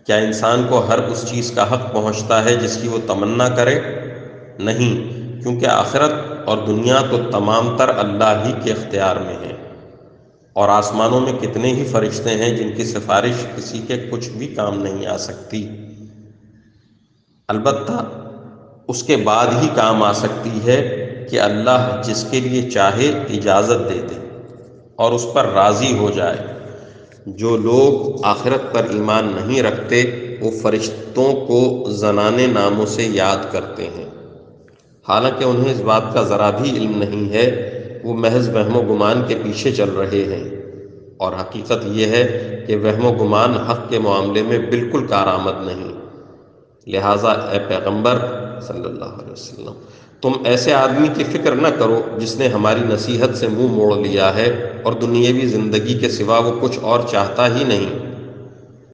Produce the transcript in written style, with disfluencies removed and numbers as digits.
क्या इंसान को हर उस चीज़ का हक पहुंचता है जिसकी वो तमन्ना करे? नहीं, क्योंकि आखिरत और दुनिया तो तमाम तर अल्लाह ही के इख्तियार में है। और आसमानों में कितने ही फरिश्ते हैं जिनकी सिफारिश किसी के कुछ भी काम नहीं आ सकती। अलबत्ता उसके बाद ही काम आ सकती है कि अल्लाह जिसके लिए चाहे इजाज़त दे दे और उस पर राज़ी हो जाए। जो लोग आखिरत पर ईमान नहीं रखते वो फरिश्तों को ज़नाने नामों से याद करते हैं, हालांकि उन्हें इस बात का ज़रा भी इल्म नहीं है। वो महज वहमो गुमान के पीछे चल रहे हैं, और हकीकत यह है कि वहमो गुमान हक़ के मामले में बिल्कुल कारआमद नहीं। लिहाजा ए पैगंबर सल्लल्लाहु अलैहि वसल्लम, तुम ऐसे आदमी की फ़िक्र न करो जिसने हमारी नसीहत से मुंह मोड़ लिया है और दुनियावी ज़िंदगी के सिवा वो कुछ और चाहता ही नहीं।